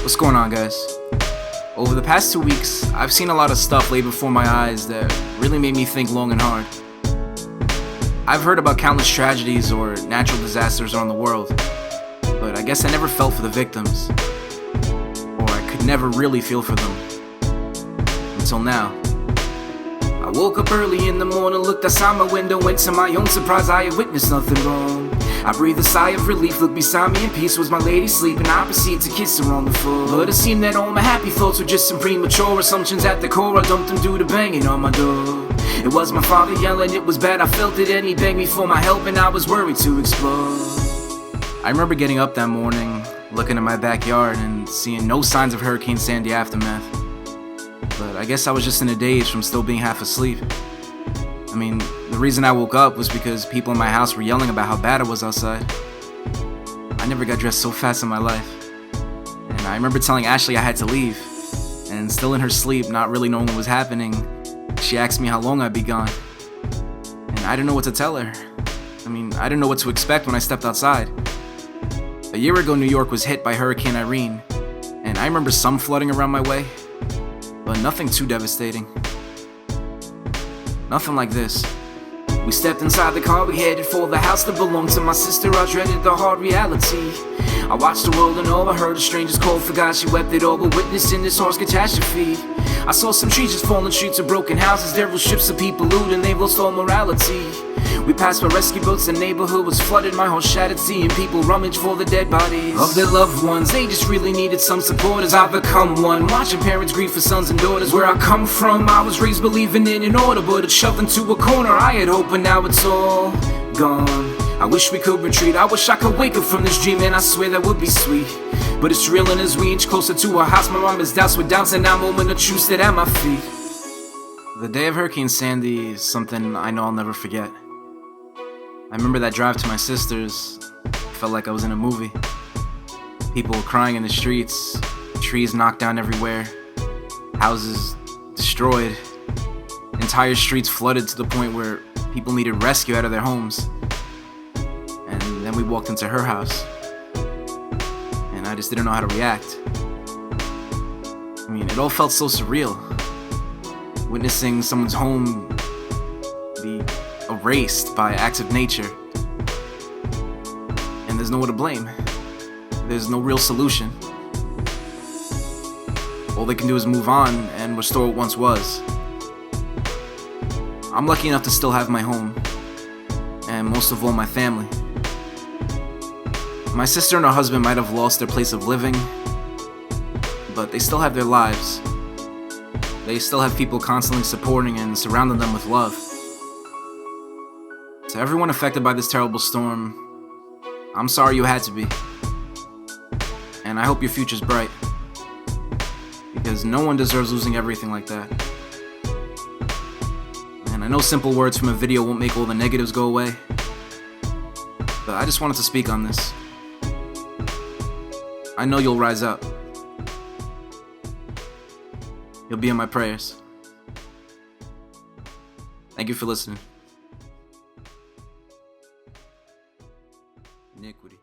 What's going on, guys? Over the past 2 weeks, I've seen a lot of stuff laid before my eyes that really made me think long and hard. I've heard about countless tragedies or natural disasters around the world, but I guess I never felt for the victims, or I could never really feel for them, until now. I woke up early in the morning, looked outside my window, and to my own surprise I had witnessed nothing wrong. I breathed a sigh of relief, looked beside me in peace was my lady sleeping. I proceeded to kiss her on the floor, but it seemed that all my happy thoughts were just some premature assumptions at the core. I dumped them due to banging on my door. It was my father yelling, it was bad, I felt it, and he begged me for my help, and I was worried to explode. I remember getting up that morning, looking at my backyard and seeing no signs of Hurricane Sandy aftermath. But I guess I was just in a daze from still being half asleep. I mean, the reason I woke up was because people in my house were yelling about how bad it was outside. I never got dressed so fast in my life. And I remember telling Ashley I had to leave. And still in her sleep, not really knowing what was happening, she asked me how long I'd be gone. And I didn't know what to tell her. I didn't know what to expect when I stepped outside. A year ago, New York was hit by Hurricane Irene. And I remember some flooding around my way, but nothing too devastating. Nothing like this. We stepped inside the car, we headed for the house that belonged to my sister. I dreaded the hard reality. I watched the world and all I heard a stranger's call. Forgot she wept it all, but witnessing this harsh catastrophe. I saw some trees just falling, streets of broken houses. There were ships of people looting, they've lost all morality. We passed by rescue boats, the neighborhood was flooded. My heart shattered, seeing people rummage for the dead bodies of their loved ones. They just really needed some support as I've become one. Watching parents grieve for sons and daughters. Where I come from, I was raised believing in an order, but it's shoved into a corner. I had hope, but now it's all gone. I wish we could retreat, I wish I could wake up from this dream, and I swear that would be sweet. But it's real, and as we inch closer to our house, my mama's doubts were doubts, and that moment of truth stood at my feet. The day of Hurricane Sandy is something I know I'll never forget. I remember that drive to my sister's. It felt like I was in a movie. People were crying in the streets, trees knocked down everywhere, houses destroyed, entire streets flooded to the point where people needed rescue out of their homes. And then we walked into her house, and I just didn't know how to react. It all felt so surreal. Witnessing someone's home be erased by acts of nature. And there's no one to blame. There's no real solution. All they can do is move on and restore what once was. I'm lucky enough to still have my home, and most of all, my family. My sister and her husband might have lost their place of living, but they still have their lives. They still have people constantly supporting and surrounding them with love. To everyone affected by this terrible storm, I'm sorry you had to be. And I hope your future's bright, because no one deserves losing everything like that. And I know simple words from a video won't make all the negatives go away, but I just wanted to speak on this. I know you'll rise up. You'll be in my prayers. Thank you for listening. Iniquity.